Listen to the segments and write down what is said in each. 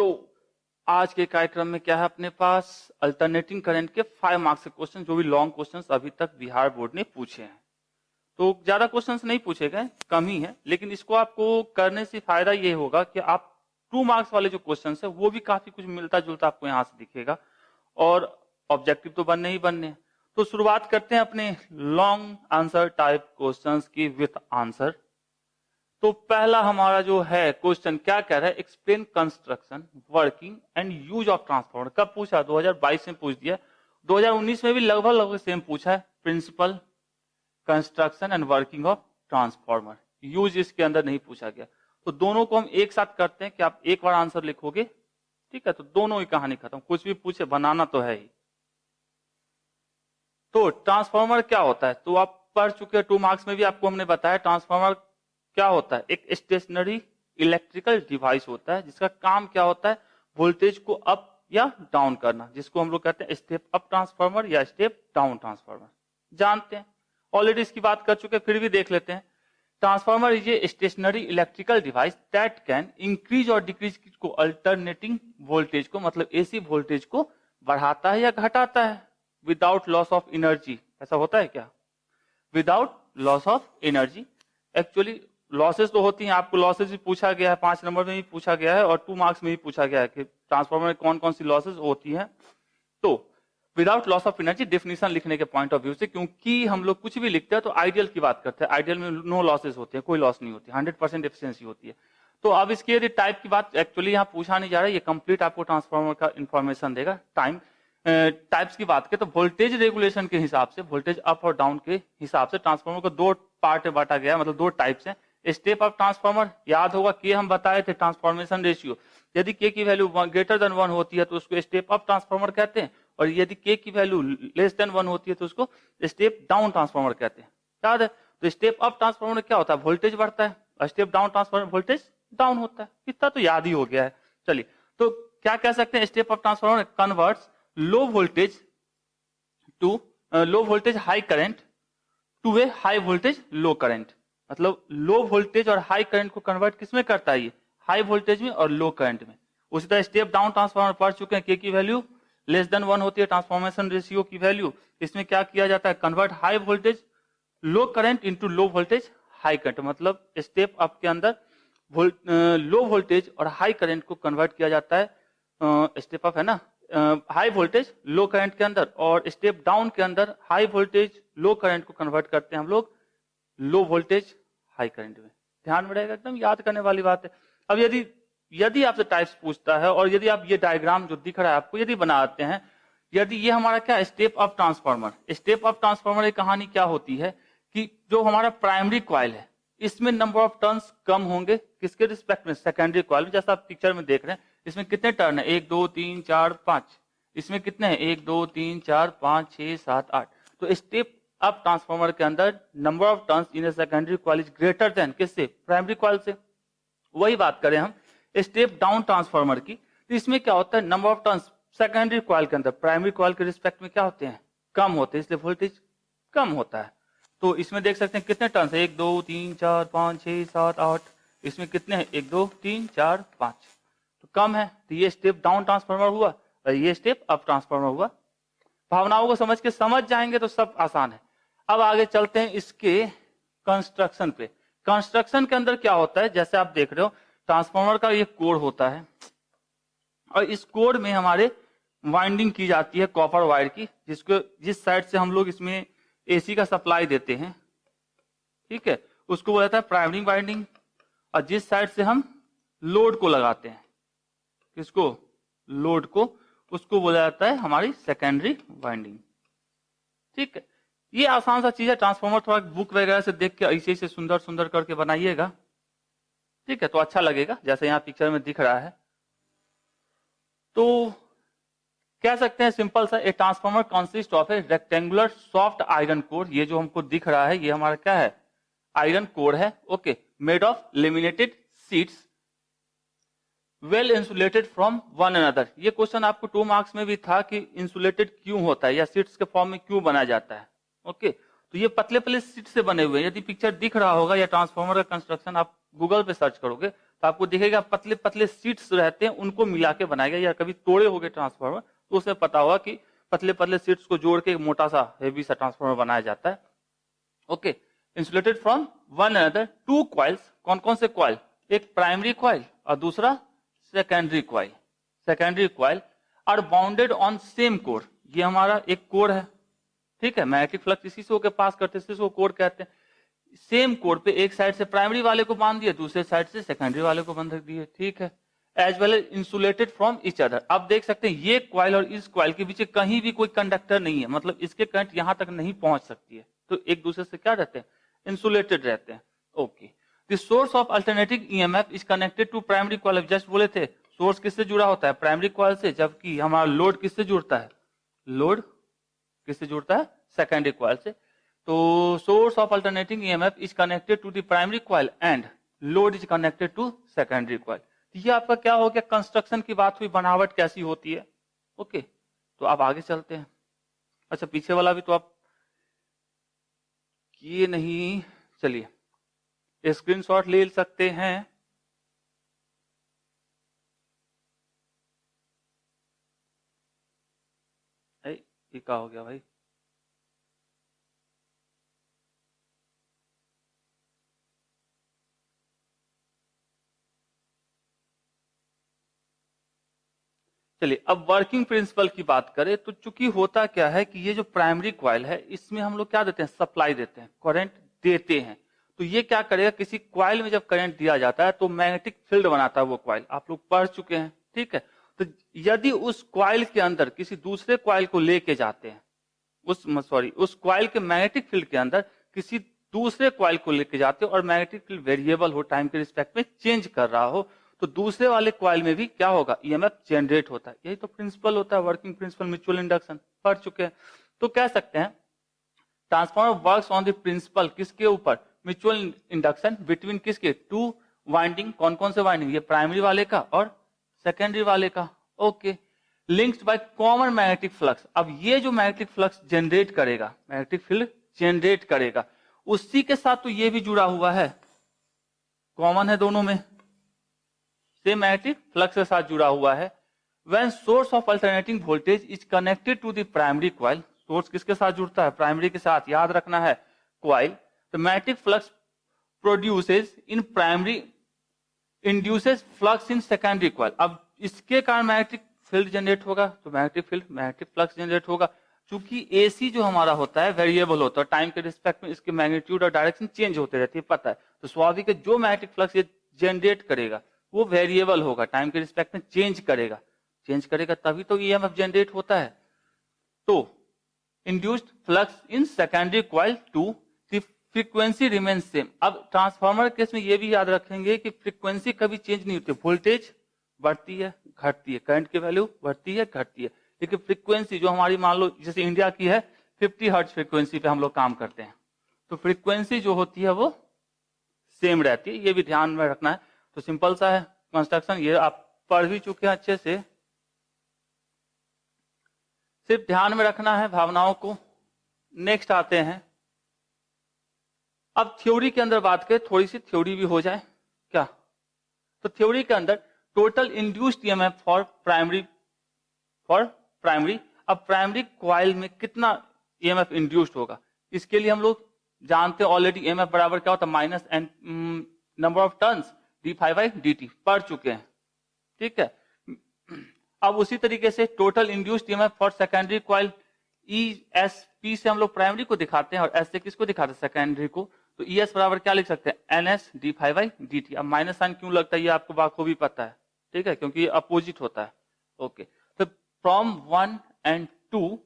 तो आज के कार्यक्रम में क्या है अपने पास अल्टरनेटिंग करंट के 5 मार्क्स के क्वेश्चन, जो भी लॉन्ग क्वेश्चंस अभी तक बिहार बोर्ड ने पूछे हैं। तो ज्यादा क्वेश्चंस नहीं पूछे गए, कम ही है, लेकिन इसको आपको करने से फायदा ये होगा कि आप 2 मार्क्स वाले जो क्वेश्चंस है वो भी काफी कुछ मिलता जुलता आपको यहाँ से दिखेगा और ऑब्जेक्टिव तो बनने ही बनने हैं। तो शुरुआत करते हैं अपने लॉन्ग आंसर टाइप क्वेश्चंस की विथ आंसर। तो पहला हमारा जो है क्वेश्चन क्या कह रहा है, explain construction, working and use of transformer. कब पूछा? 2022 में पूछ दिया। 2019 में भी लगभग सेम पूछा है, principle, construction and working of transformer. Use इसके अंदर नहीं पूछा गया। तो दोनों को हम एक साथ करते हैं कि आप एक बार आंसर लिखोगे, ठीक है, तो दोनों ही कहानी खत्म। कुछ भी पूछे बनाना तो है ही। तो ट्रांसफार्मर क्या होता है तो आप पढ़ चुके हैं, 2 मार्क्स में भी आपको हमने बताया ट्रांसफार्मर क्या होता है। एक स्टेशनरी इलेक्ट्रिकल डिवाइस होता है जिसका काम क्या होता है, वोल्टेज को अप या डाउन करना, जिसको हम लोग कहते हैं स्टेप अप ट्रांसफार्मर या स्टेप डाउन ट्रांसफार्मर। जानते हैं, ऑलरेडी इसकी बात कर चुके हैं, फिर भी देख लेते हैं। Transformer is a stationary electrical device that can increase और डिक्रीज को अल्टरनेटिंग वोल्टेज को, मतलब एसी वोल्टेज को बढ़ाता है या घटाता है विदाउट लॉस ऑफ एनर्जी। ऐसा होता है क्या? Without loss of energy. Actually losses तो होती हैं, आपको लॉसेस भी पूछा गया है, 5 नंबर में भी पूछा गया है और 2 मार्क्स में भी पूछा गया है कि ट्रांसफार्मर में कौन कौन सी लॉसेस होती हैं। तो without loss of energy definition लिखने के पॉइंट ऑफ व्यू से, क्योंकि हम लोग कुछ भी लिखते हैं तो आइडियल की बात करते हैं, आइडियल में नो लॉसेस होते हैं, कोई लॉस नहीं होती, 100% एफिशिएंसी होती है। तो अब इसके यदि टाइप की बात एक्चुअली यहाँ पूछा नहीं जा रहा है, ये कंप्लीट आपको ट्रांसफार्मर का इंफॉर्मेशन देगा। टाइप्स की बात करें तो वोल्टेज रेगुलेशन के हिसाब से, वोल्टेज अप और डाउन के हिसाब से ट्रांसफार्मर को 2 पार्ट में बांटा गया है, मतलब 2 टाइप्स हैं। स्टेप अप ट्रांसफार्मर, याद होगा कि हम बताए थे ट्रांसफॉर्मेशन रेशियो, यदि के की वैल्यू ग्रेटर देन 1 होती है तो उसको स्टेप अप ट्रांसफार्मर कहते हैं, और यदि के की वैल्यू लेस देन 1 होती है तो उसको स्टेप डाउन ट्रांसफार्मर कहते हैं। याद है? तो स्टेप अप ट्रांसफार्मर में क्या होता है, वोल्टेज बढ़ता है, और स्टेप डाउन ट्रांसफार्मर में वोल्टेज डाउन होता है। इतना तो याद ही हो गया है। चलिए, तो क्या कह सकते हैं, step up transformer converts low voltage high current to a high voltage low current. मतलब लो वोल्टेज और हाई करंट को कन्वर्ट किसमें करता है, ये हाई वोल्टेज में और लो करंट में। उसी तरह स्टेप डाउन ट्रांसफार्मर पढ़ चुके हैं, के की वैल्यू लेस देन 1 होती है, ट्रांसफॉर्मेशन रेशियो की वैल्यू, इसमें क्या किया जाता है, convert high voltage low current into low voltage high current. मतलब स्टेप अप के अंदर लो वोल्टेज और हाई करंट को कन्वर्ट किया जाता है, स्टेप अप है ना, हाई वोल्टेज लो करंट के अंदर, और स्टेप डाउन के अंदर हाई वोल्टेज लो करंट को कन्वर्ट करते हैं हम लोग लो वोल्टेज हाई करंट में। ध्यान में रहेगा, एकदम याद करने वाली बात है। अब यदि आपसे टाइप्स पूछता है और यदि आप ये डायग्राम जो दिख रहा है आपको यदि बनाते हैं, यदि ये हमारा क्या step up transformer, step up transformer की कहानी क्या होती है कि जो हमारा प्राइमरी कॉइल है इसमें नंबर ऑफ टर्न्स कम होंगे, किसके रिस्पेक्ट में, सेकेंडरी कॉइल में। जैसा आप पिक्चर में देख रहे हैं, इसमें कितने टर्न है, 1 2 3 4 5, इसमें कितने हैं, 1 2 3 4 5 6 7 8। तो स्टेप अप ट्रांसफार्मर के अंदर number of turns in a secondary coil is greater than किससे, प्राइमरी कॉइल से। वही बात करें हम स्टेप डाउन ट्रांसफार्मर की, तो इसमें क्या होता है, number of turns secondary coil के अंदर प्राइमरी कॉइल के रिस्पेक्ट में क्या होते हैं, कम होते हैं, इसलिए वोल्टेज कम होता है। तो इसमें देख सकते हैं कितने टर्न्स है, 1 2 3 4 5 6 7 8, इसमें कितने हैं, 1 2 3 4 5, तो कम है। तो ये स्टेप डाउन ट्रांसफार्मर हुआ और ये स्टेप अप ट्रांसफार्मर हुआ। भावनाओं को समझ जाएंगे तो सब आसान है। अब आगे चलते हैं इसके कंस्ट्रक्शन पे। कंस्ट्रक्शन के अंदर क्या होता है, जैसे आप देख रहे हो ट्रांसफार्मर का ये कोर होता है, और इस कोर में हमारे वाइंडिंग की जाती है कॉपर वायर की, जिस साइड से हम लोग इसमें एसी का सप्लाई देते हैं, ठीक है, उसको बोला जाता है प्राइमरी वाइंडिंग, और जिस साइड से हम लोड को लगाते हैं, किसको, लोड को, उसको बोला जाता है हमारी सेकेंडरी वाइंडिंग। ठीक है, ये आसान सा चीज है। ट्रांसफार्मर थोड़ा बुक वगैरह से देख के ऐसे ऐसे सुंदर सुंदर करके बनाइएगा, ठीक है, तो अच्छा लगेगा, जैसे यहाँ पिक्चर में दिख रहा है। तो कह सकते हैं सिंपल सा, a transformer consist of a rectangular soft iron core. ये जो हमको दिख रहा है ये हमारा क्या है, आयरन कोर है, okay, made of laminated sheets well insulated from one another. ये क्वेश्चन आपको 2 मार्क्स में भी था कि इंसुलेटेड क्यों होता है या शीट्स के फॉर्म में क्यों बना जाता है, ओके। तो ये पतले पतले शीट से बने हुए हैं। यदि पिक्चर दिख रहा होगा या ट्रांसफार्मर का कंस्ट्रक्शन आप गूगल पे सर्च करोगे तो आपको दिखेगा पतले पतले शीट्स रहते हैं, उनको मिला के बनाया गया, या कभी तोड़े हो गए ट्रांसफार्मर तो उसमें पता होगा कि पतले पतले शीट्स को जोड़ के एक मोटा सा हेवी सा ट्रांसफार्मर बनाया जाता है। Okay, insulated from one another two coils, कौन कौन से कॉइल, एक प्राइमरी कॉइल और दूसरा secondary coil. Secondary coil are bounded on same core, ये हमारा एक कोर है, ठीक है, मैग्नेटिक फ्लक्स इसी से होकर पास करते हैं, इसको कोर कहते हैं। सेम कोर पे एक साइड से प्राइमरी वाले को बांध दिया, दूसरे साइड से सेकेंडरी वाले को बांध दिए, ठीक है, as well as insulated from each other. अब देख सकते हैं ये कॉइल और इस कॉइल के बीच कहीं भी कोई कंडक्टर नहीं है, मतलब इसके करंट यहां तक नहीं पहुंच सकती है, तो एक दूसरे से क्या रहते हैं, इंसुलेटेड रहते हैं। Okay, the source of alternating EMF is connected to primary coil, just बोले थे सोर्स किससे जुड़ा होता है, प्राइमरी कॉइल से, जबकि हमारा लोड किससे जुड़ता है, लोड किससे जुड़ता है, सेकेंडरी कॉइल से। तो source of alternating EMF is connected to the primary coil and load is connected to secondary coil. ये आपका क्या हो गया, कंस्ट्रक्शन की बात हुई, बनावट कैसी होती है। ओके, तो आप आगे चलते हैं। अच्छा, पीछे वाला भी तो आप किए नहीं, चलिए स्क्रीनशॉट ले सकते हैं। ये क्या हो गया भाई, चलिए अब वर्किंग प्रिंसिपल की बात करें तो चूंकि होता क्या है कि ये जो प्राइमरी कॉइल है इसमें हम लोग क्या देते हैं, सप्लाई देते हैं, करंट देते हैं। तो ये क्या करेगा, किसी कॉइल में जब करंट दिया जाता है तो मैग्नेटिक फील्ड बनाता है वो कॉइल, आप लोग पढ़ चुके हैं, ठीक है। तो यदि उस कॉइल के अंदर किसी दूसरे कॉइल को लेके जाते हैं, उस कॉइल के मैग्नेटिक फील्ड के अंदर किसी दूसरे कॉइल को लेके जाते हैं और मैग्नेटिक फील्ड वेरिएबल हो, टाइम के रिस्पेक्ट में चेंज कर रहा हो, तो दूसरे वाले कॉइल में भी क्या होगा, ईएमएफ जनरेट होता है। यही तो प्रिंसिपल होता है, वर्किंग प्रिंसिपल म्यूचुअल इंडक्शन, पढ़ चुके हैं। तो कह सकते हैं transformer works on the principle किसके ऊपर, म्यूचुअल इंडक्शन बिटवीन किसके, टू वाइंडिंग, कौन कौन से वाइंडिंग, ये प्राइमरी वाले का और सेकेंडरी वाले का। Okay, linked by common magnetic flux. अब ये जो मैग्नेटिक फ्लक्स जनरेट करेगा, मैग्नेटिक फील्ड जनरेट करेगा, उसी के साथ तो ये भी जुड़ा हुआ है, कॉमन है दोनों में, सेम मैग्नेटिक फ्लक्स के साथ जुड़ा हुआ है। When source of alternating voltage is connected to the primary coil, source किसके साथ जुड़ता है, प्राइमरी के साथ, याद रखना है कॉइल, तो magnetic flux produces in primary induces flux in secondary coil. अब इसके कारण मैग्नेटिक फील्ड जनरेट होगा, तो magnetic field magnetic flux generate होगा। चूंकि एसी जो हमारा होता है वेरिएबल होता है, टाइम के रिस्पेक्ट में इसके मैग्नीट्यूड और डायरेक्शन चेंज होते रहती है, पता है, तो स्वाभाविक है जो मैग्नेटिक फ्लक्स ये जनरेट करेगा वो वेरिएबल होगा, टाइम के रिस्पेक्ट में चेंज करेगा तभी तो ईएमएफ जनरेट होता है। तो induced flux in secondary coil to the frequency remain same. अब ट्रांसफार्मर केस में ये भी याद रखेंगे कि फ्रीक्वेंसी कभी चेंज नहीं होती, वोल्टेज बढ़ती है घटती है, करंट की वैल्यू बढ़ती है घटती है, लेकिन फ्रीक्वेंसी जो हमारी मान लो जैसे इंडिया की है 50 हर्ट्ज फ्रीक्वेंसी पे हम लोग काम करते हैं, तो फ्रीक्वेंसी जो होती है वो सेम रहती है, ये भी ध्यान में रखना है। तो सिंपल सा है कंस्ट्रक्शन, ये आप पढ़ भी चुके हैं अच्छे से, सिर्फ ध्यान में रखना है भावनाओं को। नेक्स्ट आते हैं, अब थ्योरी के अंदर बात करें, थोड़ी सी थ्योरी भी हो जाए क्या। तो थ्योरी के अंदर total induced EMF for primary, अब प्राइमरी कॉइल में कितना ईएमएफ इंड्यूस्ड होगा, इसके लिए हम लोग जानते हैं ऑलरेडी, ईएमएफ बराबर क्या होता है, minus N number of turns d∅dt, पढ़ चुके हैं, ठीक है। अब उसी तरीके से total induced EMF for secondary coil, ESP से हम लोग प्राइमरी को दिखाते हैं और S से किसको दिखाते हैं, सेकेंडरी को, तो ES बराबर क्या लिख सकते हैं, NS d∅dt। अब माइनस साइन क्यों लगता है ये आपको बाखूबी पता है, ठीक है, क्योंकि ये अपोजिट होता है। ओके, तो फ्रॉम 1 and 2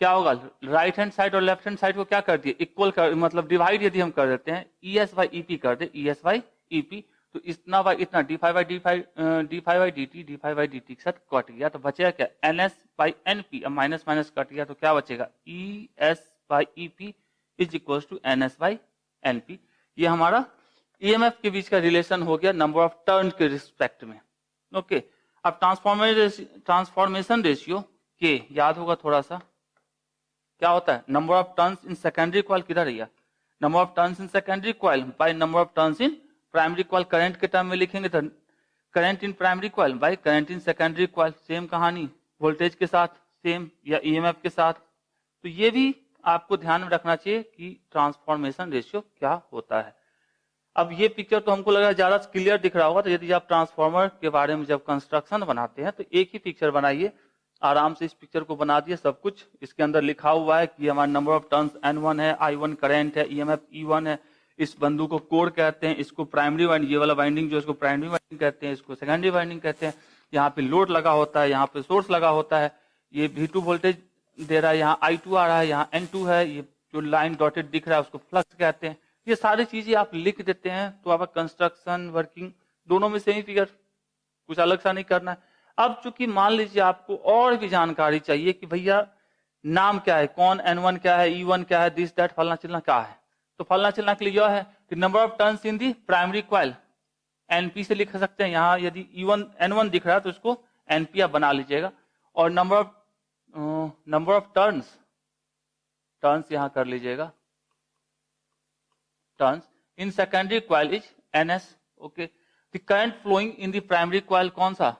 क्या होगा, राइट हैंड साइड और लेफ्ट हैंड साइड को क्या कर दिए, इक्वल कर, मतलब डिवाइड यदि हम कर देते हैं, ES/EP कर दे, ES/EP, तो इतना बाय इतना d∅dt के साथ कट गया, तो बचेगा क्या, NS/NP। अब माइनस माइनस कट गया तो क्या बचेगा, ES/EP is equal to NS/NP। ये हमारा ईएमएफ के बीच का रिलेशन हो गया नंबर ऑफ टर्न के रिस्पेक्ट में। ओके, अब ट्रांसफॉर्मेशन रेशियो के याद होगा थोड़ा सा, क्या होता है, number of turns in secondary coil, किधर है, number of turns in secondary coil by number of turns in primary coil current के टर्म में लिखेंगे तो current in primary coil by current in secondary coil, same कहानी, voltage के साथ same या ईएमएफ के साथ। तो ये भी आपको ध्यान में रखना चाहिए कि ट्रांसफॉर्मेशन रेशियो क्या होता है। अब ये पिक्चर तो हमको लग रहा है ज्यादा क्लियर दिख रहा होगा, तो यदि आप ट्रांसफॉर्मर के बारे में जब कंस्ट्रक्शन बनाते हैं तो एक ही पिक्चर बनाइए, आराम से इस पिक्चर को बना दिए, सब कुछ इसके अंदर लिखा हुआ है कि हमारा नंबर ऑफ टर्न्स N1 है, I1 करंट है, ईएमएफ E1 है, इस बंदू को कोर कहते हैं, इसको प्राइमरी वाइंडिंग, ये वाला वाइंडिंग जो इसको प्राइमरी वाइंडिंग कहते हैं, इसको सेकेंडरी वाइंडिंग कहते हैं, यहाँ पे लोड लगा होता है, यहाँ पे सोर्स लगा होता है, ये V2 वोल्टेज दे रहा है, यहाँ I2 आ रहा है, यहाँ N2 है, ये जो लाइन डॉटेड दिख रहा है उसको फ्लक्स कहते हैं। ये सारी चीजें आप लिख देते हैं तो आपका कंस्ट्रक्शन वर्किंग दोनों में सेम फिगर, कुछ अलग सा नहीं करना है। अब चूंकि मान लीजिए आपको और भी जानकारी चाहिए कि भैया नाम क्या है, कौन N1 क्या है, E1 क्या है, दिस दैट फलना चिलना क्या है, तो फलना चिलना के लिए यह है कि number of turns in the primary coil NP से लिख सकते हैं। यहाँ यदि N1 दिख रहा है तो इसको NP आप बना लीजिएगा, और नंबर ऑफ टर्न्स यहां कर लीजिएगा, turns in secondary coil is NS। Okay, the current flowing in the primary coil कौन सा,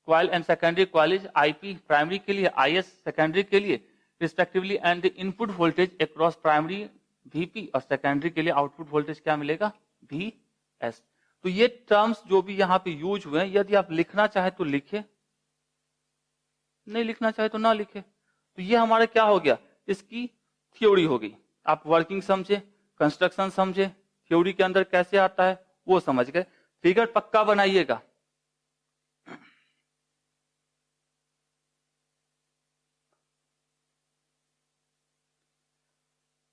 coil and secondary coil is IP primary के लिए, IS सेकेंडरी के लिए respectively, and the input voltage across primary VP और secondary के लिए output voltage क्या मिलेगा, VS। तो ये टर्म्स जो भी यहाँ पे यूज हुए हैं, यदि आप लिखना चाहे तो लिखे, नहीं लिखना चाहे तो ना लिखे। तो ये हमारा क्या हो गया, इसकी थ्योरी हो गई। आप वर्किंग समझे, कंस्ट्रक्शन समझे, थ्योरी के अंदर कैसे आता है वो समझ गए। फिगर पक्का बनाइएगा।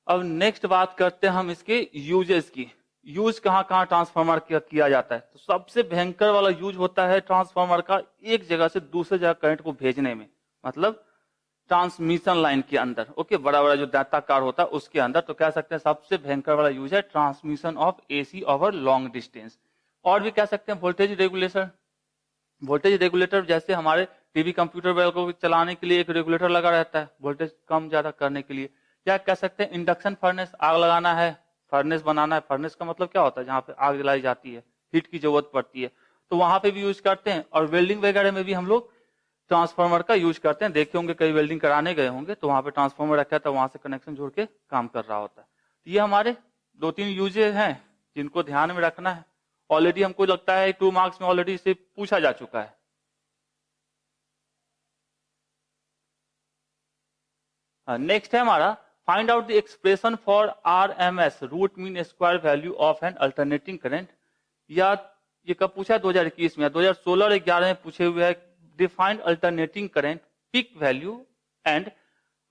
अब नेक्स्ट बात करते हैं हम इसके यूजेस की। यूज कहां कहां ट्रांसफार्मर किया जाता है, तो सबसे भयंकर वाला यूज होता है ट्रांसफार्मर का एक जगह से दूसरे जगह करंट को भेजने में, मतलब ट्रांसमिशन लाइन के अंदर। ओके, बड़ा बड़ा जो दाताकार होता है उसके अंदर, तो कह सकते हैं सबसे भयंकर वाला यूज है transmission of AC over long distance. और भी कह सकते हैं वोल्टेज रेगुलेटर। वोल्टेज रेगुलेटर जैसे हमारे टीवी कंप्यूटर वगैरह को चलाने के लिए एक रेगुलेटर लगा रहता है वोल्टेज कम ज्यादा करने के लिए। क्या कह सकते हैं इंडक्शन फर्नेस, आग लगाना है, फर्नेस बनाना है। फर्नेस का मतलब क्या होता है, जहां पे आग जलाई जाती है, हीट की जरूरत पड़ती है, तो वहां पे भी यूज करते हैं। और वेल्डिंग वगैरह में भी हम लोग ट्रांसफार्मर का यूज करते हैं। देखे होंगे कई वेल्डिंग कराने गए होंगे तो वहां पे ट्रांसफार्मर रखा था, वहां से कनेक्शन जोड़ के काम कर रहा होता है। तो ये हमारे 2-3 यूजेज हैं जिनको ध्यान में रखना है। ऑलरेडी हमको लगता है 2 मार्क्स में ऑलरेडी इसे पूछा जा चुका है। नेक्स्ट है हमारा find out the expression for RMS root mean square value of an alternating current. या ये कब पूछा है, 2021 में, 2016 और 11 में पूछे हुए है। Defined alternating current, peak value and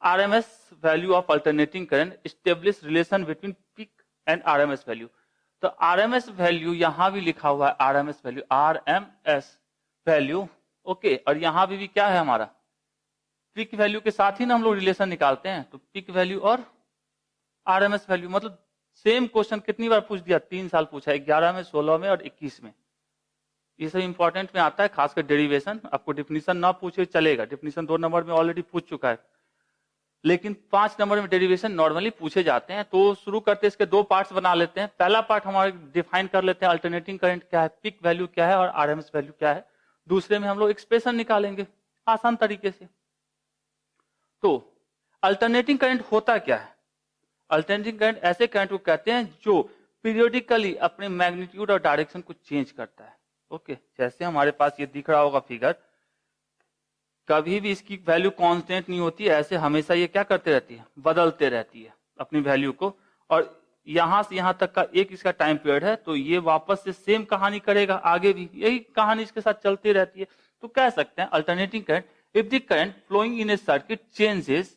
RMS value of alternating current, establish relation between peak and RMS value. तो RMS वैल्यू यहां भी लिखा हुआ है, RMS value, RMS value. Okay, और यहां भी क्या है हमारा पीक वैल्यू के साथ ही ना हम लोग रिलेशन निकालते हैं। तो पीक वैल्यू और RMS वैल्यू, मतलब सेम क्वेश्चन कितनी बार पूछ दिया, 3 साल पूछा है, 11 में, 16 में और 21 में। ये सब इंपॉर्टेंट में आता है, खासकर डेरिवेशन। आपको डिफिनीशन ना पूछे चलेगा, डिफिनीशन 2 नंबर में ऑलरेडी पूछ चुका है, लेकिन 5 नंबर में डेरिवेशन नॉर्मली पूछे जाते हैं। तो शुरू करते इसके 2 पार्ट्स बना लेते हैं। पहला पार्ट हमारे डिफाइन कर लेते हैं अल्टरनेटिंग करंट क्या है, पीक वैल्यू क्या है और RMS वैल्यू क्या है। दूसरे में हम लोग एक्सप्रेशन निकालेंगे आसान तरीके से। तो अल्टरनेटिंग करंट होता क्या है, अल्टरनेटिंग करंट ऐसे करंट को कहते हैं जो पीरियोडिकली अपने मैग्नीट्यूड और डायरेक्शन को चेंज करता है। ओके, जैसे हमारे पास ये दिख रहा होगा फिगर, कभी भी इसकी वैल्यू कांस्टेंट नहीं होती है, ऐसे हमेशा ये क्या करते रहती है, बदलते रहती है अपनी वैल्यू को। और यहां से यहां तक का एक इसका टाइम पीरियड है, तो ये वापस से सेम कहानी करेगा, आगे भी यही कहानी इसके साथ चलती रहती है। तो कह सकते हैं alternating current, if the current flowing in a circuit changes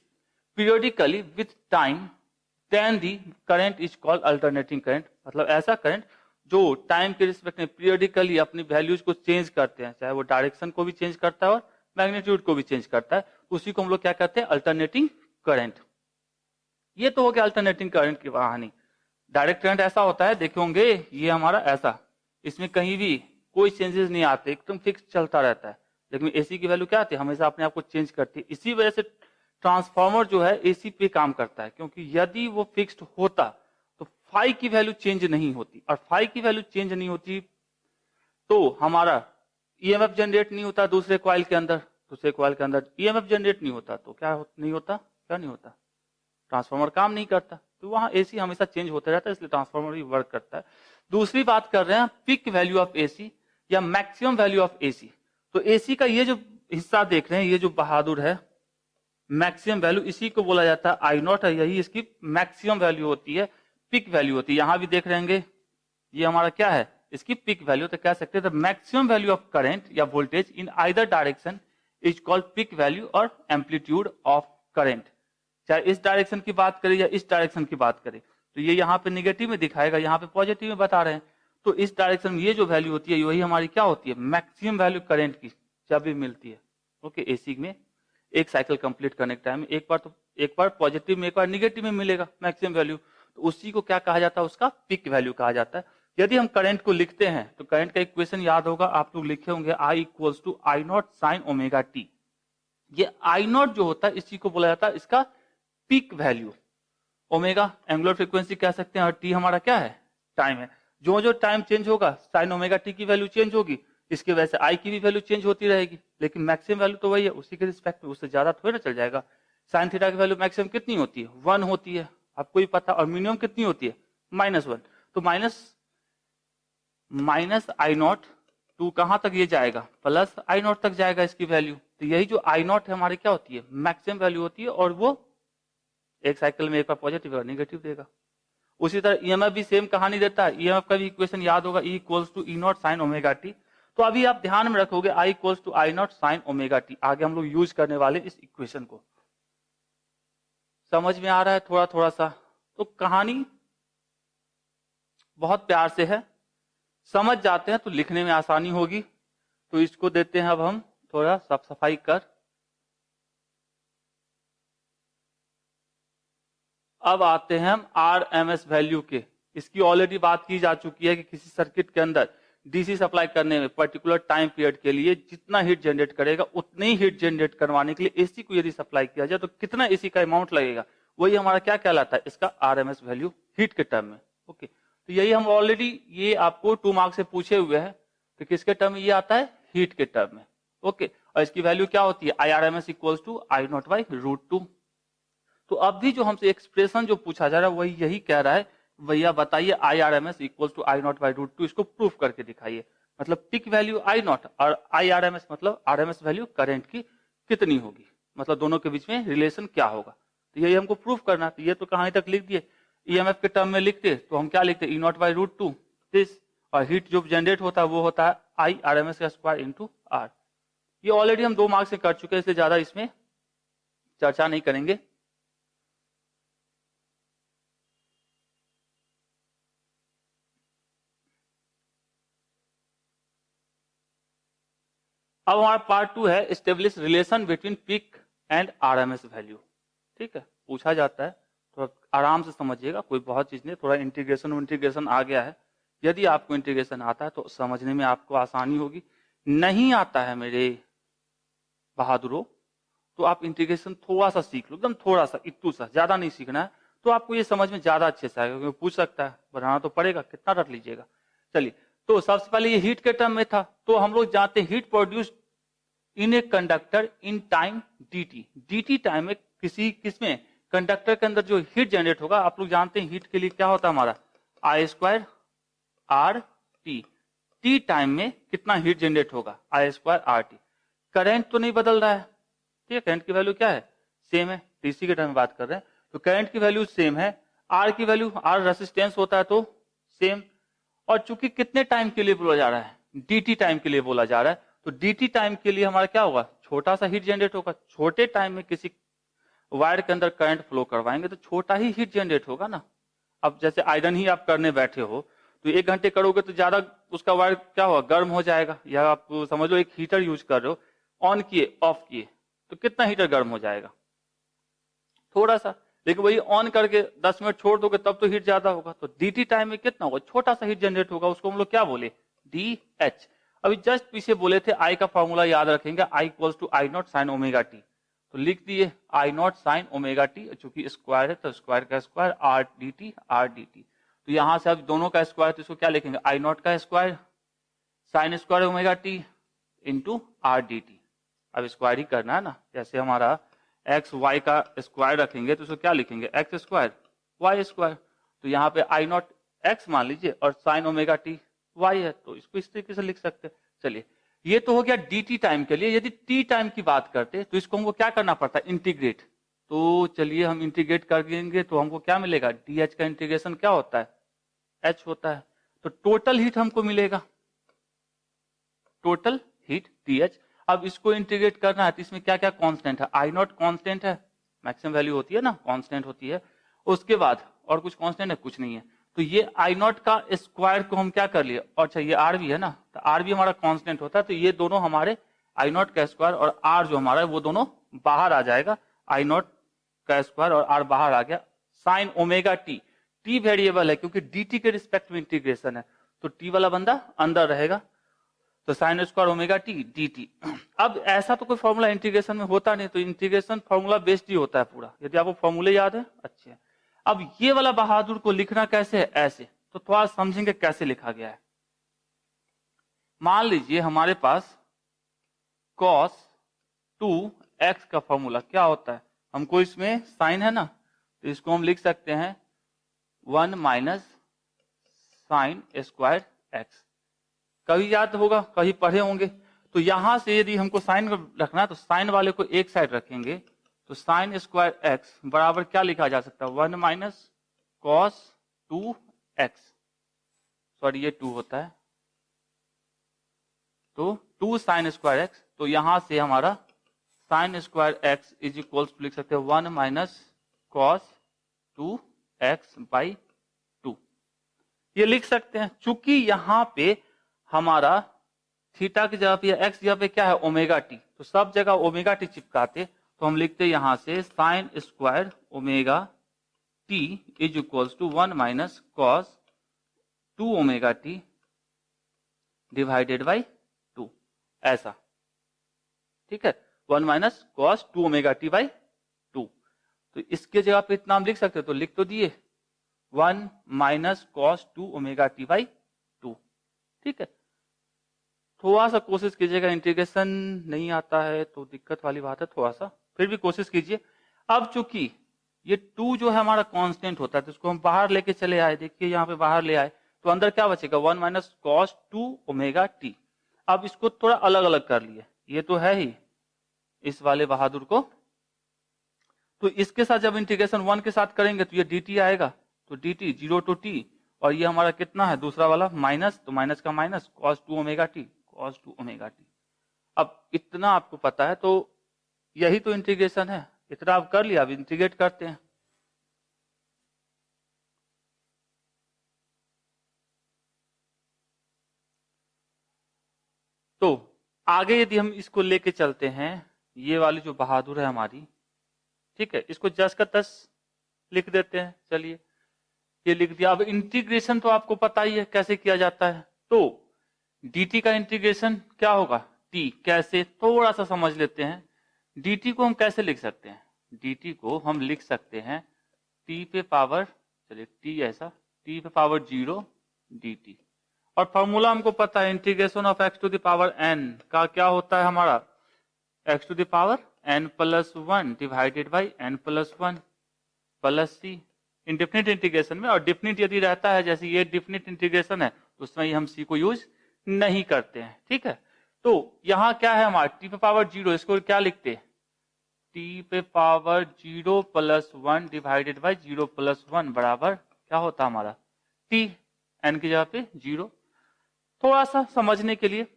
periodically with time then the current is called alternating current. मतलब ऐसा करंट जो टाइम के रिस्पेक्ट में पीरियोडिकली अपनी वैल्यूज को चेंज करते हैं, चाहे वो डायरेक्शन को भी चेंज करता है और मैग्नीट्यूड को भी चेंज करता है, उसी को हम लोग क्या कहते हैं, अल्टरनेटिंग करंट। ये तो हो गया अल्टरनेटिंग करंट की कहानी। डायरेक्ट करंट ऐसा होता है, देखे होंगे ये हमारा ऐसा, इसमें कहीं भी कोई चेंजेस नहीं आते, एकदम फिक्स चलता रहता है। लेकिन एसी की वैल्यू क्या आती है, हमेशा अपने आप को चेंज करती है। इसी वजह से ट्रांसफार्मर जो है एसी पे काम करता है, क्योंकि यदि वो फिक्स्ड होता तो फाई की वैल्यू चेंज नहीं होती, और फाई की वैल्यू चेंज नहीं होती तो हमारा ईएमएफ जनरेट नहीं होता दूसरे कॉइल के अंदर, दूसरे कॉइल के अंदर ईएमएफ जनरेट नहीं होता तो नहीं होता, क्या नहीं होता, ट्रांसफार्मर काम नहीं करता। तो वहां एसी हमेशा चेंज होता रहता है, इसलिए ट्रांसफार्मर भी वर्क करता है। दूसरी बात कर रहे हैं पिक वैल्यू ऑफ एसी या मैक्सिमम वैल्यू ऑफ एसी। तो एसी का ये जो हिस्सा देख रहे हैं, ये जो बहादुर है, मैक्सिमम वैल्यू, इसी को बोला जाता है आई नॉट है, यही इसकी मैक्सिमम वैल्यू होती है, पिक वैल्यू होती है। यहां भी देख रहे होंगे ये हमारा क्या है, इसकी पिक वैल्यू। तो कह सकते हैं the maximum value of current या voltage in either direction is called peak value और एम्पलीट्यूड ऑफ करंट। चाहे इस डायरेक्शन की बात करें या इस डायरेक्शन की बात करें, तो ये यहाँ पे निगेटिव में दिखाएगा, यहाँ पे पॉजिटिव में बता रहे हैं। तो इस डायरेक्शन में ये जो वैल्यू होती है वही हमारी क्या होती है, मैक्सिमम वैल्यू करंट की जब भी मिलती है। ओके, एसी में एक साइकिल कंप्लीट करने के टाइम एक बार पॉजिटिव में एक बार निगेटिव में मिलेगा मैक्सिमम वैल्यू, तो उसी को क्या कहा जाता है, उसका पिक वैल्यू कहा जाता है। यदि हम करंट को लिखते हैं तो करंट का इक्वेशन याद होगा, आप लोग लिखे होंगे I equals to I not sine omega T. ये आई नॉट जो होता है इसी को बोला जाता है इसका peak value. Omega angular frequency कह सकते हैं और टी हमारा क्या है, टाइम है। जो जो टाइम चेंज होगा साइन ओमेगा टी की वैल्यू चेंज होगी, इसकी वजह से आई की भी वैल्यू चेंज होती रहेगी, लेकिन मैक्सिमम वैल्यू तो वही है, उसी के रिस्पेक्ट में, उससे ज्यादा थोड़ा ना चल जाएगा। साइन थीटा की वैल्यू मैक्सिमम कितनी होती है, 1 होती है, आपको भी पता, और मिनिमम कितनी होती है, -1। तो माइनस आई नॉट टू कहां तक ये जाएगा, प्लस आई नॉट तक जाएगा इसकी वैल्यू। तो यही जो आई नॉट है हमारी क्या होती है, मैक्सिमम वैल्यू होती है, और वो एक साइकिल में एक बार पॉजिटिव और निगेटिव देगा। उसी तरह ईएमएफ भी सेम कहानी देता है, ईएमएफ का भी इक्वेशन याद होगा, E equals to E not sine omega T. तो अभी आप ध्यान में रखोगे I equals to I not sine omega T, आगे हम लोग यूज करने वाले इस इक्वेशन को। समझ में आ रहा है थोड़ा थोड़ा सा? तो कहानी बहुत प्यार से है, समझ जाते हैं तो लिखने में आसानी होगी। तो इसको देते हैं अब हम थोड़ा साफ सफाई कर। अब आते हैं हम RMS वैल्यू के। इसकी ऑलरेडी बात की जा चुकी है कि किसी सर्किट के अंदर डीसी सप्लाई करने में पर्टिकुलर टाइम पीरियड के लिए जितना हीट जनरेट करेगा उतनी ही हीट जनरेट करवाने के लिए एसी को यदि सप्लाई किया जाए तो कितना एसी का अमाउंट लगेगा, वही हमारा क्या कहलाता है, इसका RMS वैल्यू हीट के टर्म में। ओके, तो यही हम ऑलरेडी, ये आपको 2 मार्क्स से पूछे हुए हैं, तो किसके टर्म में ये आता है, हीट के टर्म में। ओके, और इसकी वैल्यू क्या होती है, IRMS equals to I not by √2। तो अब भी जो हमसे एक्सप्रेशन जो पूछा जा रहा है वही यही कह रहा है, भैया बताइए IRMS equals to I not by √2, इसको प्रूफ करके दिखाइए। मतलब पिक वैल्यू आई नॉट और IRMS मतलब RMS वैल्यू करंट की कितनी होगी, मतलब दोनों के बीच में रिलेशन क्या होगा, तो यही हमको प्रूफ करना। तो ये तो कहानी तक लिख दिए। ईएमएफ के टर्म में लिखते तो हम क्या लिखते, E नॉट बाई √2 दिस, और हीट जो जनरेट होता है वो होता है IRMS का स्क्वायर इंटू R। ये ऑलरेडी हम 2 मार्क्स से कर चुके हैं, इसलिए ज्यादा इसमें चर्चा नहीं करेंगे। अब हमारा पार्ट 2 है establish relation between peak and RMS value. ठीक है, पूछा जाता है, थोड़ा आराम से समझिएगा, कोई बहुत चीज नहीं, थोड़ा इंटीग्रेशन आ गया है। यदि आपको इंटीग्रेशन आता है तो समझने में आपको आसानी होगी, नहीं आता है मेरे बहादुरों तो आप इंटीग्रेशन थोड़ा सा सीख लो, एकदम थोड़ा सा, इतू सा, ज्यादा नहीं सीखना है, तो आपको ये समझ में ज्यादा अच्छे से आएगा, क्योंकि पूछ सकता है, बनाना तो पड़ेगा, कितना रट लीजिएगा। चलिए, तो सबसे पहले ये हीट के टर्म में था, तो हम लोग जानते हैं heat produced in a conductor in time dt। dt time में किसमें, कंडक्टर के अंदर जो हीट जनरेट होगा, आप लोग जानते हैं हीट के लिए क्या होता है हमारा I² RT। टी टाइम में कितना हीट जनरेट होगा, I² RT। करंट तो नहीं बदल रहा है, ठीक है, करंट की वैल्यू क्या है, सेम है, डीसी के टर्म में बात कर रहे हैं, तो करंट की वैल्यू सेम है, R की वैल्यू, R रेसिस्टेंस होता है तो सेम, और चूंकि कितने टाइम के लिए बोला जा रहा है, dt टाइम के लिए बोला जा रहा है, तो dt टाइम के लिए हमारा क्या होगा, छोटा सा हीट जनरेट होगा। छोटे टाइम में किसी वायर के अंदर करंट फ्लो करवाएंगे तो छोटा ही हीट जनरेट होगा ना। अब जैसे आयरन ही आप करने बैठे हो तो 1 घंटे करोगे तो ज्यादा उसका वायर क्या होगा, गर्म हो जाएगा, या आप समझ लो एक हीटर यूज कर रहे हो, ऑन किए ऑफ किए तो कितना हीटर गर्म हो जाएगा, थोड़ा सा, लेकिन वही ऑन करके 10 मिनट छोड़ दोगे तब तो हीट ज्यादा होगा। तो dt टाइम में कितना होगा, छोटा सा हीट जनरेट होगा, उसको हम लोग क्या बोले, dH। अभी जस्ट पीछे बोले थे I का फॉर्मूला याद रखेंगे, I equals to I not sine omega T, तो लिख दिए I not sine omega T, चूंकि स्क्वायर है तो स्क्वायर का स्क्वायर R dt। तो तो यहां से अब दोनों का स्क्वायर, तो इसको क्या लिखेंगे, आई नॉट का square sine square omega T into R D T. अब स्क्वायर ही करना है ना, जैसे हमारा एक्स वाई का स्क्वायर रखेंगे तो इसको क्या लिखेंगे, एक्स स्क्वायर वाई स्क्वायर। तो यहाँ पे आई नॉट एक्स मान लीजिए और साइन ओमेगा टी वाई है, तो इसको इस तरीके से लिख सकते हैं। चलिए ये तो हो गया डी टी टाइम के लिए। यदि टी टाइम की बात करते तो इसको हमको क्या करना पड़ता है, इंटीग्रेट। तो चलिए हम इंटीग्रेट कर देंगे तो हमको क्या मिलेगा, डी एच का इंटीग्रेशन क्या होता है, एच होता है। तो टोटल हीट हमको मिलेगा, टोटल हीट डी एच। अब इसको इंटीग्रेट करना है तो इसमें क्या क्या कांस्टेंट है, आई नॉट कांस्टेंट है, मैक्सिमम वैल्यू होती है ना, कांस्टेंट होती है। उसके बाद और कुछ कांस्टेंट है, कुछ नहीं है। तो ये आई नॉट का स्क्वायर को हम क्या कर लिए, और अच्छा ये आर भी है ना, तो आर भी हमारा कांस्टेंट होता है। तो ये दोनों हमारे आई नॉट का स्क्वायर और आर जो हमारा है वो दोनों बाहर आ जाएगा, आई नॉट का स्क्वायर और आर बाहर आ गया। Sign omega T, T variable है क्योंकि डी टी के रिस्पेक्ट में इंटीग्रेशन है, तो टी वाला बंदा अंदर रहेगा, तो sign square omega T D T. अब ऐसा तो कोई फॉर्मूला इंटीग्रेशन में होता नहीं, तो इंटीग्रेशन फॉर्मूला बेस्ड ही होता है पूरा, यदि आपको फॉर्मूले याद है अच्छे है। अब ये वाला बहादुर को लिखना कैसे है, ऐसे, तो थोड़ा समझेंगे कैसे लिखा गया है। मान लीजिए हमारे पास cos 2x का फॉर्मूला क्या होता है, हमको इसमें साइन है ना, तो इसको हम लिख सकते हैं 1 माइनस साइन स्क्वायर एक्स। कभी याद होगा, कभी पढ़े होंगे। तो यहां से यदि हमको साइन रखना है तो साइन वाले को एक साइड रखेंगे, तो साइन स्क्वायर एक्स बराबर क्या लिखा जा सकता है, 1 माइनस कॉस 2x, सॉरी ये 2 होता है, तो 2 साइन स्क्वायर एक्स। तो यहां से हमारा sine square X is equals to लिख सकते हैं 1 माइनस कॉस 2x बाई 2, ये लिख सकते हैं। चूंकि यहां पे हमारा थीटा की जगह पे एक्स जगह पे क्या है, ओमेगा टी, तो सब जगह ओमेगा टी चिपकाते, तो हम लिखते यहां से sine square omega T is equals to 1 minus cos 2 omega T divided by 2, ऐसा, ठीक है, 1 minus cos 2 omega T by 2। तो इसके जगह पे इतना हम लिख सकते, तो लिख तो दिए 1 minus cos 2 omega T by 2, ठीक है। थोड़ा सा कोशिश कीजिएगा, इंटीग्रेशन नहीं आता है तो दिक्कत वाली बात है, थोड़ा सा फिर भी कोशिश कीजिए। अब चूंकि ये 2 जो है हमारा कांस्टेंट होता है, तो इसको हम बाहर लेके चले आए, देखिए यहाँ पे बाहर ले आए, तो अंदर क्या बचेगा 1 माइनस कॉस 2 ओमेगा टी। अब इसको थोड़ा अलग अलग कर लिए, ये तो है ही इस वाले बहादुर को, तो इसके साथ जब इंटीग्रेशन 1 के साथ करेंगे तो ये डी टी आएगा, तो डी टी 0 टू टी, और ये हमारा कितना है दूसरा वाला माइनस, तो माइनस का minus cos 2 omega T, cos 2 omega T. अब इतना आपको पता है, तो यही तो इंटीग्रेशन है, इतना आप कर लिया, अब इंटीग्रेट करते हैं। तो आगे यदि हम इसको लेके चलते हैं, ये वाली जो बहादुर है हमारी, ठीक है, इसको जस का तस लिख देते हैं। चलिए ये लिख दिया। अब इंटीग्रेशन तो आपको पता ही है कैसे किया जाता है, तो dt का इंटीग्रेशन क्या होगा, t, कैसे थोड़ा सा समझ लेते हैं। dt को हम कैसे लिख सकते हैं, dt को हम लिख सकते हैं t पे पावर, चलिए t ऐसा, t पे पावर 0 dt, और फॉर्मूला हमको पता है integration of x to the power n का क्या होता है हमारा, x to the power n plus 1 divided by n plus 1 plus c, indefinite integration में। और डिफिनिट यदि रहता है, जैसे ये डिफिनिट इंटीग्रेशन है, तो उसमें हम c को यूज नहीं करते हैं, ठीक है। तो यहां क्या है हमारा t पे पावर 0, इसको क्या लिखते हैं, t पे power 0 plus 1 divided by 0 plus 1 बराबर क्या होता है हमारा t, n की जगह पे 0, थोड़ा सा समझने के लिए,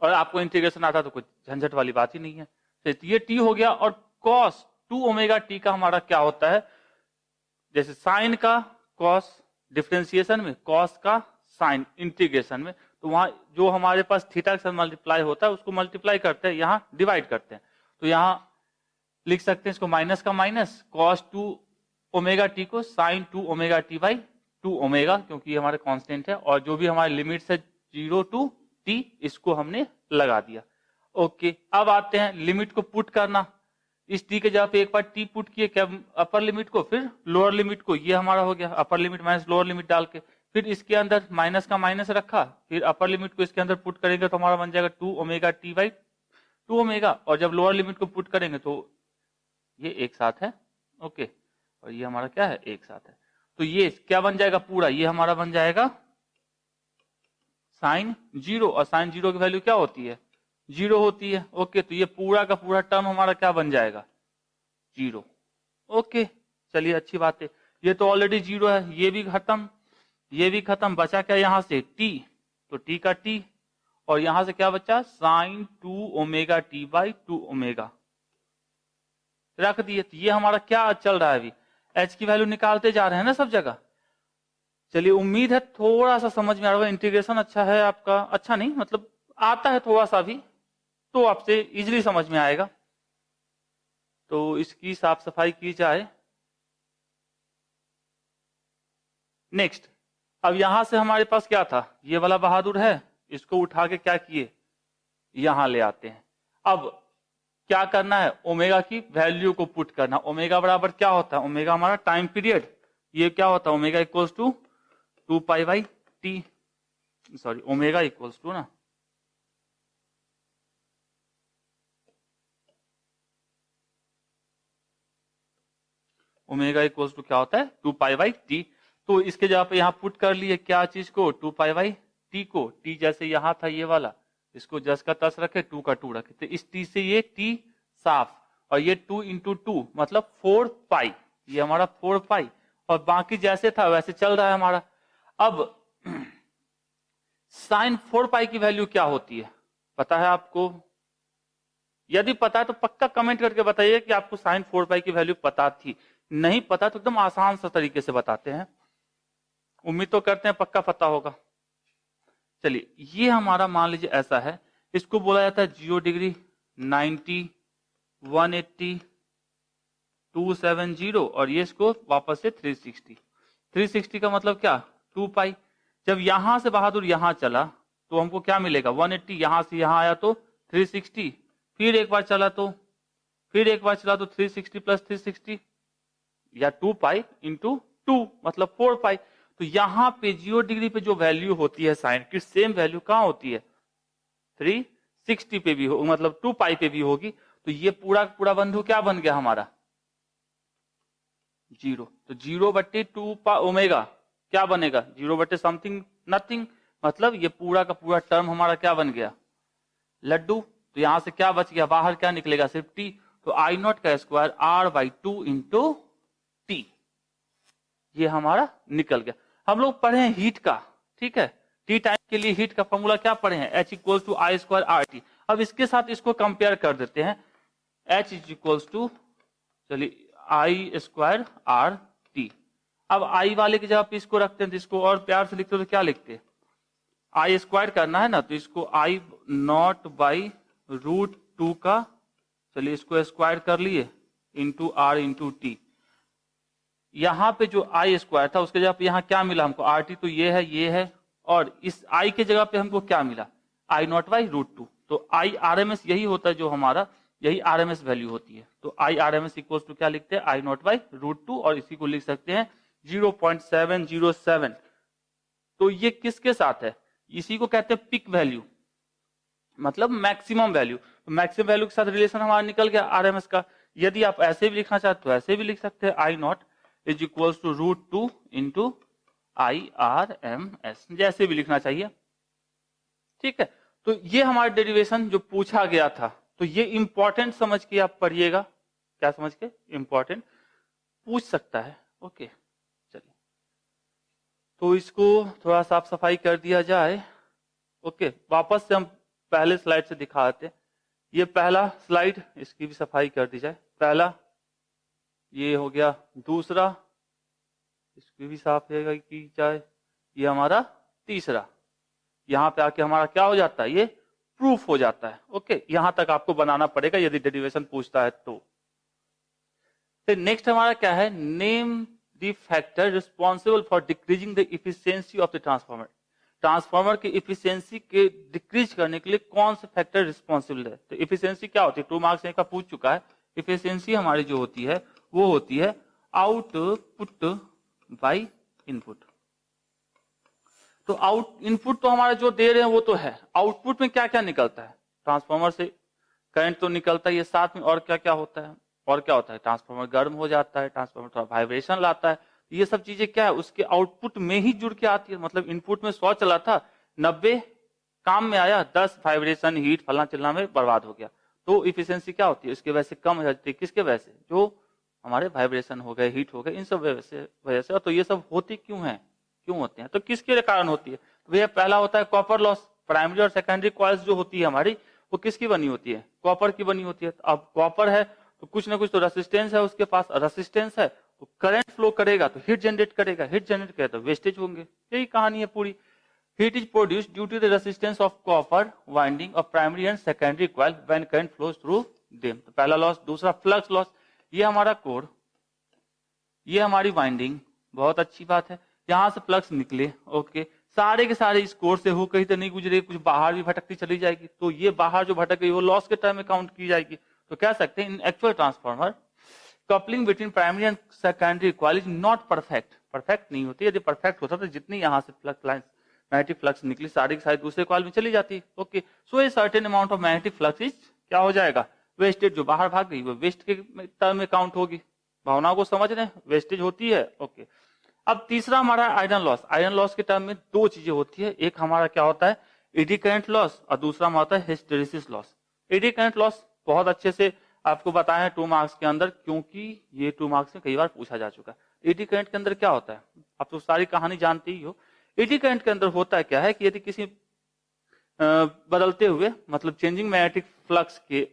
और आपको इंटीग्रेशन आता तो कुछ झंझट वाली बात ही नहीं है। तो ये t हो गया, और cos 2 ओमेगा टी का हमारा क्या होता है, जैसे साइन का cos डिफरेंशिएशन में, cos का साइन इंटीग्रेशन में, तो वहां जो हमारे पास थीटा के साथ मल्टीप्लाई होता है उसको मल्टीप्लाई करते हैं, यहाँ डिवाइड करते हैं। तो यहाँ लिख सकते हैं इसको माइनस का माइनस cos 2 ओमेगा टी को sine 2 omega T by 2 omega, क्योंकि ये हमारे कांस्टेंट है, और जो भी हमारे लिमिट है 0 टू t, इसको हमने लगा दिया। ओके, अब आते हैं लिमिट को पुट करना। इस टी के जगह पे एक बार टी पुट किए क्या अपर लिमिट को, फिर लोअर लिमिट को, ये हमारा हो गया upper limit minus lower limit डाल के, फिर इसके अंदर माइनस का माइनस रखा, फिर अपर लिमिट को इसके अंदर पुट करेंगे तो हमारा बन जाएगा 2 ओमेगा टी बाई 2 ओमेगा, और जब लोअर लिमिट को पुट करेंगे तो ये एक साथ है, ओके, और ये हमारा क्या है, एक साथ है। तो ये क्या बन जाएगा पूरा, ये हमारा बन जाएगा साइन 0, और साइन 0 की वैल्यू क्या होती है, 0 होती है, ओके। तो ये पूरा का पूरा टर्म हमारा क्या बन जाएगा, 0, ओके। चलिए अच्छी बात है, ये तो ऑलरेडी 0 है, ये भी खत्म, ये भी खत्म, बचा क्या यहां से टी, तो टी का टी, और यहां से क्या बचा sine 2 omega T by 2 omega रख दिए। तो ये हमारा क्या चल रहा है, अभी एच की वैल्यू निकालते जा रहे हैं ना सब जगह। चलिए उम्मीद है थोड़ा सा समझ में आ रहा है, इंटीग्रेशन अच्छा है आपका, अच्छा नहीं मतलब आता है थोड़ा सा भी, तो आपसे इजीली समझ में आएगा। तो इसकी साफ सफाई की जाए। नेक्स्ट, अब यहां से हमारे पास क्या था, ये वाला बहादुर है, इसको उठा के क्या किए यहां ले आते हैं। अब क्या करना है, ओमेगा की वैल्यू को पुट करना। ओमेगा बराबर क्या होता है, ओमेगा हमारा टाइम पीरियड, ये क्या होता है omega equals to 2 pi by T, sorry omega equals to ना, ओमेगा इक्वल्स टू क्या होता है 2 पाई बाई टी। तो इसके जगह पे यहां पुट कर लिए क्या चीज को, 2 पाई बाई टी को, टी जैसे यहां था ये वाला, इसको जस का तस रखे, 2 का 2 रखे, तो इस टी से ये टी साफ, और ये 2 इंटू 2 मतलब 4 पाई, ये हमारा 4 पाई, और बाकी जैसे था वैसे चल रहा है हमारा। अब साइन 4 पाई की वैल्यू क्या होती है, पता है आपको? यदि पता है तो पक्का कमेंट करके बताइए कि आपको साइन 4 पाई की वैल्यू पता थी। नहीं पता तो एकदम आसान सा तरीके से बताते हैं, उम्मीद तो करते हैं पक्का पता होगा। चलिए ये हमारा मान लीजिए ऐसा है, इसको बोला जाता है 0 डिग्री, 90, 180, 270, और ये इसको वापस से 360। 360 का मतलब क्या 2 पाई। जब यहां से बहादुर यहां चला तो हमको क्या मिलेगा 180, यहां से यहां आया तो 360, फिर एक बार चला तो, फिर एक बार चला तो 360 प्लस 360 या 2 पाई इंटू 2 मतलब 4 पाई। तो यहां पे 0 डिग्री पे जो वैल्यू होती है साइन की, सेम वैल्यू कहां होती है 360 पे भी हो, मतलब 2 पाई पे भी होगी। तो ये पूरा पूरा बंधु क्या बन गया हमारा 0। तो 0 बट्टे 2 ओमेगा क्या बनेगा 0 बट्टे समथिंग नथिंग, मतलब ये पूरा का पूरा टर्म हमारा क्या बन गया लड्डू। तो यहां से क्या बच गया, बाहर क्या निकलेगा सिर्फ टी, तो आई नॉट का square R by 2 into T, ये हमारा निकल गया। हम लोग पढ़े हैं हीट का, ठीक है, टी टाइम के लिए हीट का फॉर्मूला क्या पढ़े हैं, H equals to I square R T. अब इसके साथ इसको कंपेयर कर देते हैं, एच इज इक्वल्स टू चलिए आई स्क्वायर आर टी। अब आई वाले की जगह पे इसको रखते हैं, तो इसको और प्यार से लिखते हो तो क्या लिखते हैं, आई स्क्वायर करना है ना, तो इसको आई नॉट बाई रूट 2 का, चलिए इसको स्क्वायर कर लिए, इंटू आर इंटू टी। यहां पे जो आई स्क्वायर था उसके जगह पे यहां क्या मिला हमको आर टी, तो ये है, और इस आई के जगह पे हमको क्या मिला आई नॉट बाई रूट 2। तो आई आर एम एस यही होता है जो हमारा, यही आर एम एस वैल्यू होती है। तो I R M S equal to क्या लिखते हैं आई नॉट बाई रूट 2, और इसी को लिख सकते हैं 0.707। तो ये किसके साथ है, इसी को कहते हैं पिक वैल्यू, मतलब मैक्सिमम वैल्यू। तो मैक्सिमम वैल्यू के साथ रिलेशन हमारा निकल गया आरएमएस का। यदि आप ऐसे भी लिखना चाहते हो ऐसे भी लिख सकते हैं, I naught is equal to root 2 into I R M S, जैसे भी लिखना चाहिए, ठीक है। तो ये हमारा डेरिवेशन जो पूछा गया था, तो ये इंपॉर्टेंट समझ के आप पढ़िएगा, क्या समझ के इंपॉर्टेंट पूछ सकता है, ओके। चलिए तो इसको थोड़ा साफ सफाई कर दिया जाए, ओके। वापस से हम पहले स्लाइड से दिखाते हैं, ये पहला स्लाइड, इसकी भी सफाई कर दी जाए, पहला ये हो गया, दूसरा इसकी भी साफ की जाए, ये हमारा तीसरा। यहां पे आके हमारा क्या हो जाता है, ये प्रूफ हो जाता है, ओके। यहां तक आपको बनाना पड़ेगा यदि डेरिवेशन पूछता है तो। फिर नेक्स्ट हमारा क्या है, name the factor responsible for decreasing the efficiency of the transformer. Transformer की इफिशियंसी के डिक्रीज करने के लिए कौन से फैक्टर रिस्पॉन्सिबल है। तो इफिशियंसी क्या होती है, 2 मार्क्स का पूछ चुका है, इफिशियंसी हमारी जो होती है वो होती है आउटपुट बाय इनपुट। तो इनपुट तो हमारा जो दे रहे हैं वो तो है, आउटपुट में क्या क्या निकलता है, ट्रांसफार्मर से करंट तो निकलता है, ये साथ में और क्या क्या होता है, और क्या होता है, ट्रांसफार्मर गर्म हो जाता है, ट्रांसफार्मर थोड़ा वाइब्रेशन लाता है, ये सब चीजें क्या है उसके आउटपुट में ही जुड़ के आती है। मतलब इनपुट में 100 चला था, 90 काम में आया, 10 वाइब्रेशन हीट फलना चिल्ला में बर्बाद हो गया। तो इफिशियंसी क्या होती है इसके वजह से कम हो जाती है, किसके वजह से, जो हमारे वाइब्रेशन हो गए, हीट हो गए, इन सब वजह से। तो ये सब होती क्यों है, क्यों होते हैं, तो किसके कारण होती है, तो भैया पहला होता है कॉपर लॉस। प्राइमरी और सेकेंडरी कॉइल्स जो होती है हमारी वो किसकी बनी होती है, कॉपर की बनी होती है। अब कॉपर है तो कुछ ना कुछ तो रेसिस्टेंस है उसके पास, रेसिस्टेंस है तो करंट फ्लो करेगा तो हीट जनरेट करेगा, हीट जनरेट करेगा तो वेस्टेज होंगे, यही कहानी है पूरी। Heat is produced due to the resistance of copper winding of primary and secondary coil when current flows through them. तो पहला लॉस। दूसरा फ्लक्स लॉस, ये हमारा कोर, ये हमारी वाइंडिंग, बहुत अच्छी बात है, यहां से फ्लक्स निकले, ओके, सारे के सारे इस कोर से हो, कहीं तो नहीं गुजरे, कुछ बाहर भी भटकती चली जाएगी, तो ये बाहर जो भटक गई वो लॉस के टर्म में काउंट की जाएगी। तो कह सकते हैं इन actual transformer coupling between primary and secondary coil is not perfect, perfect नहीं होती। यदि परफेक्ट होता तो जितनी यहाँ से फ्लक्स लाइन मैग्नेटिक फ्लक्स निकली सारी की सारी दूसरे कॉइल में चली जाती, okay. So a certain amount of magnetic flux is क्या हो जाएगा, वेस्टेज, जो बाहर भाग गई वो वेस्ट के टर्म में काउंट होगी। भावनाओं को समझ रहे हैं, वेस्टेज होती है, ओके। अब तीसरा हमारा आयरन लॉस। आयरन लॉस के टर्म में दो चीजें होती है, एक हमारा क्या होता है एडी करंट लॉस और दूसरा हमारा होता है hysteresis loss. Eddy current loss बहुत अच्छे से आपको बताया है 2 मार्क्स के अंदर, क्योंकि ये 2 मार्क्स में कई बार पूछा जा चुका है। एडी करंट के अंदर क्या होता है, आप तो सारी कहानी जानते ही हो। एडी करंट के अंदर होता क्या है कि यदि किसी बदलते हुए मतलब चेंजिंग मैग्नेटिक फ्लक्स के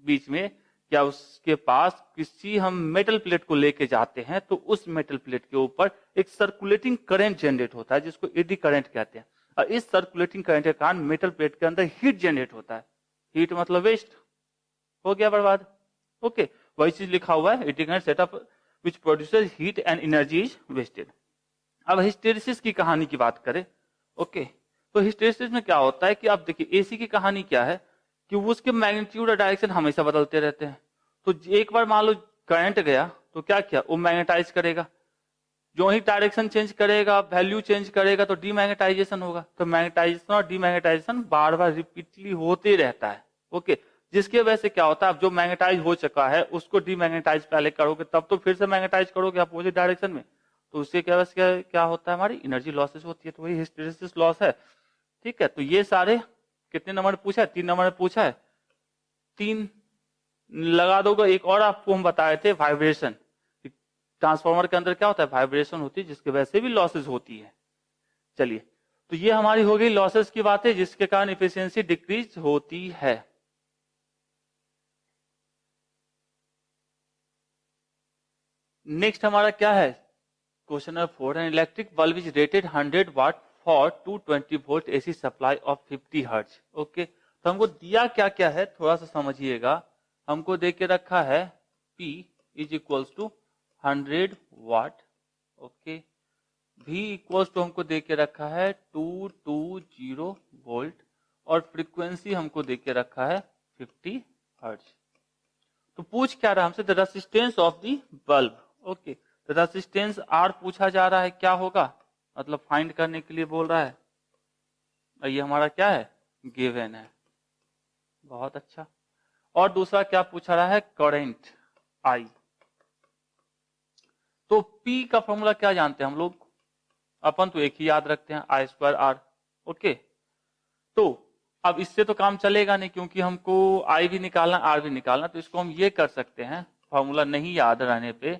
बीच में या उसके पास किसी हम मेटल प्लेट को लेके जाते हैं तो उस मेटल प्लेट के ऊपर एक सर्कुलेटिंग करंट जनरेट होता है जिसको एडी करंट कहते हैं। और इस सर्कुलेटिंग करंट के कारण मेटल प्लेट के अंदर हीट जनरेट होता है। हीट मतलब वेस्ट हो गया, बर्बाद, ओके। वही चीज लिखा हुआ है, eddy current setup which produces heat and energy is wasted. अब हिस्टेरिसिस की कहानी की बात करें, ओके, तो हिस्टेरिसिस में क्या होता है कि आप देखिए एसी की कहानी क्या है कि उसके मैग्नीट्यूड और डायरेक्शन हमेशा बदलते रहते हैं। तो एक बार मान लो करंट गया तो क्या किया, वो मैग्नेटाइज करेगा, जो ही डायरेक्शन चेंज करेगा, वैल्यू चेंज करेगा तो डीमैग्नेटाइजेशन होगा। तो मैग्नेटाइजेशन और डीमैग्नेटाइजेशन बार बार रिपीटली होते रहता है, ओके। जिसकी वजह से क्या होता है, अब जो मैग्नेटाइज हो चुका है उसको डीमैग्नेटाइज पहले करोगे तब तो फिर से मैग्नेटाइज करोगे अपोजिट डायरेक्शन में, तो उससे क्या होता है, हमारी एनर्जी लॉसेस होती है। तो वही हिस्टेरिसिस लॉस है, ठीक है। तो ये सारे कितने नंबर पूछा है, 3 नंबर पूछा है, 3 लगा दोगे। एक और आपको हम बताए थे वाइब्रेशन, ट्रांसफार्मर के अंदर क्या होता है, वाइब्रेशन होती है जिसकी वजह से भी लॉसेस होती है। चलिए, तो ये हमारी हो गई लॉसेस की बातें जिसके कारण एफिशिएंसी डिक्रीज होती है। नेक्स्ट हमारा क्या है, question number 4, an electric bulb is rated 100 watt for 220 volt AC supply of 50 hertz, okay. तो हमको दिया क्या क्या है थोड़ा सा समझिएगा। हमको दे के रखा है P is equals to 100 watt, okay. V equals to हमको दे के रखा है 220 वोल्ट और फ्रीक्वेंसी हमको दे के रखा है 50 हर्ट्ज। तो पूछ क्या रहा हमसे, the resistance of the bulb, okay. तो रेसिस्टेंस R पूछा जा रहा है, क्या होगा, मतलब फाइंड करने के लिए बोल रहा है, और ये हमारा क्या है, गिवन है, बहुत अच्छा। और दूसरा क्या पूछा रहा है, करंट I। तो P का फॉर्मूला क्या जानते हैं हम लोग, अपन तो एक ही याद रखते हैं, I2R, ओके। तो अब इससे तो काम चलेगा नहीं क्योंकि हमको I भी निकालना R भी निकालना, तो इसको हम ये कर सकते हैं, फॉर्मूला नहीं याद रहने पे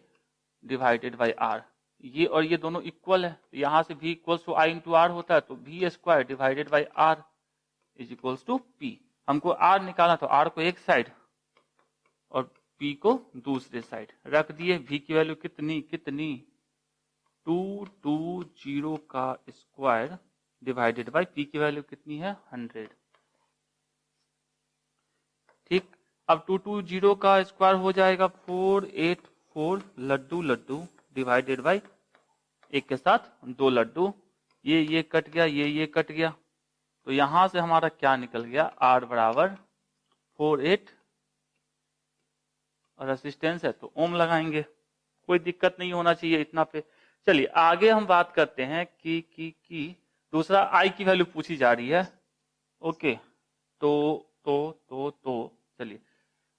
डिवाइडेड बाई R, ये और ये दोनों इक्वल है, तो यहां से V equals to I into R होता है, तो V square divided by R is equals to P। हमको R निकालना तो R को एक साइड और P को दूसरे साइड रख दिए। V की वैल्यू कितनी 220 का स्क्वायर डिवाइडेड बाई P की वैल्यू कितनी है 100, ठीक। अब 220 का स्क्वायर हो जाएगा 484 लड्डू डिवाइडेड बाई एक के साथ 2 लड्डू, ये कट गया, ये कट गया, तो यहां से हमारा क्या निकल गया, R बराबर 48 और रेसिस्टेंस है तो ओम लगाएंगे, कोई दिक्कत नहीं होना चाहिए इतना पे। चलिए आगे हम बात करते हैं कि दूसरा आई की वैल्यू पूछी जा रही है। ओके, तो चलिए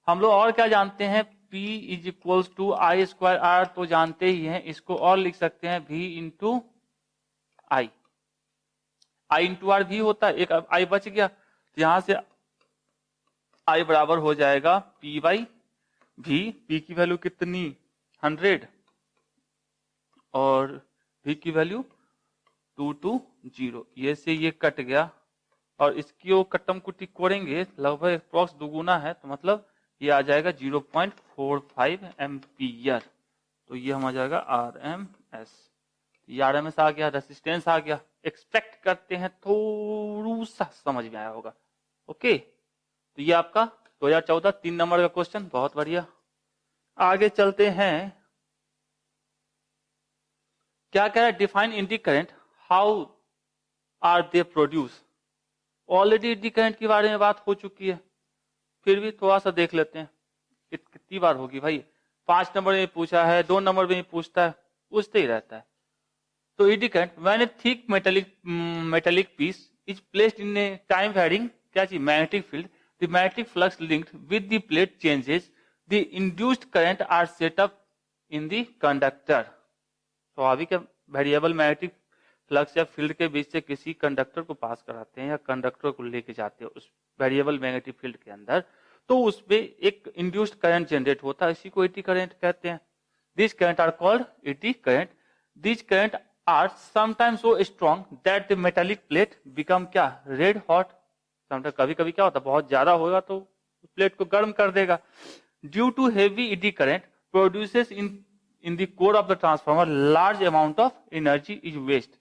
हम लोग और क्या जानते हैं, P is equals to I square R तो जानते ही हैं, इसको और लिख सकते हैं V into I. I into R भी होता है, एक आई बच गया, तो यहां से आई बराबर हो जाएगा P बाई V। P की वैल्यू कितनी 100 और V की वैल्यू 220, ये से ये कट गया और इसकी वो कट्टम कुट्टी कोड़ेंगे लगभग अप्रॉक्स दुगुना है, तो मतलब ये आ जाएगा 0.45 एम्पियर। तो ये हम आ जाएगा RMS। ये RMS आ गया, रेसिस्टेंस आ गया। एक्सपेक्ट करते हैं थोड़ा सा समझ में आया होगा। ओके, तो ये आपका 2014 3 नंबर का क्वेश्चन, बहुत बढ़िया। आगे चलते हैं, क्या कह रहा है, define eddy current, how are they produce. Already eddy current के बारे में बात हो चुकी है, फिर भी थोड़ा सा देख लेते हैं। कितनी बार होगी भाई, 5 नंबर में पूछा है, 2 नंबर में पूछता है, पूछते ही रहता है। तो eddy current when a thick metallic piece is placed in a time varying क्या चीज magnetic field, the magnetic flux linked with the plate changes, the induced current are set up in the conductor. स्वाभाविक है, variable magnetic flux या field के बीच से किसी conductor को पास कराते हैं या कंडक्टर को लेके जाते हैं उस वेरिएबल मैग्नेटिक फील्ड के अंदर, तो उसमें एक इंड्यूस्ड करंट जनरेट होता है, इसी को एडी करंट कहते हैं। This current are called eddy current. This current are sometimes so strong that the metallic plate become क्या रेड हॉट। समटाइम कभी कभी क्या होता है, बहुत ज्यादा होगा तो प्लेट को गर्म कर देगा। Due to heavy eddy current produces in the core of the transformer large amount of energy is waste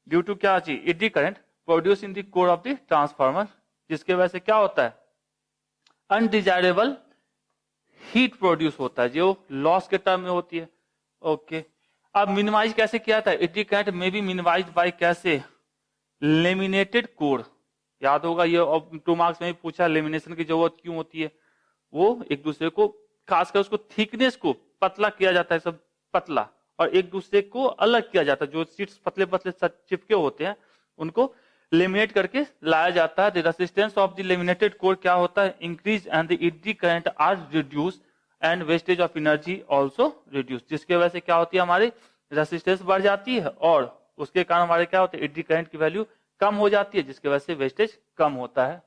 due to क्या चीज eddy current produce in the core of the transformer, जिसके वजह से क्या होता है, अनडिजायरेबल हीट प्रोड्यूस होता है जो लॉस के टर्म में होती है। ओके, अब मिनिमाइज कैसे किया था, एडी करंट में बी मिनिमाइज बाय कैसे, लेमिनेटेड कोर। याद होगा ये 2 मार्क्स में भी पूछा, लेमिनेशन की जरूरत क्यों होती है, वो एक दूसरे को खासकर उसको थिकनेस को पतला किया जाता है, सब पतला, और एक दूसरे को अलग किया जाता है, जो सीट्स पतले पतले चिपके होते हैं उनको लेमिनेट करके लाया जाता है। The resistance of the laminated core क्या होता है, increase and the eddy current are reduce and wastage of energy also reduce, जिसके वजह से क्या होती है, हमारी रेसिस्टेंस बढ़ जाती है और उसके कारण हमारे क्या होता है, एडी करंट की वैल्यू कम हो जाती है, जिसकी वजह से वेस्टेज कम होता है।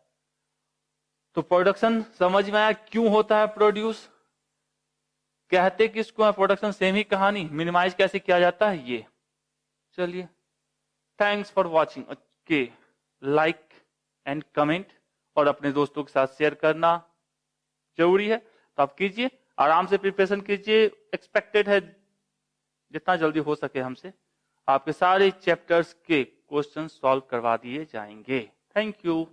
तो प्रोडक्शन समझ में आया क्यों होता है प्रोड्यूस, कहते किसको है प्रोडक्शन, सेम ही कहानी, मिनिमाइज कैसे किया जाता है ये। चलिए, thanks for watching. Okay, like and comment और अपने दोस्तों के साथ शेयर करना जरूरी है, तो आप कीजिए, आराम से प्रिपरेशन कीजिए। एक्सपेक्टेड है जितना जल्दी हो सके हमसे आपके सारे चैप्टर्स के क्वेश्चन सॉल्व करवा दिए जाएंगे। Thank you.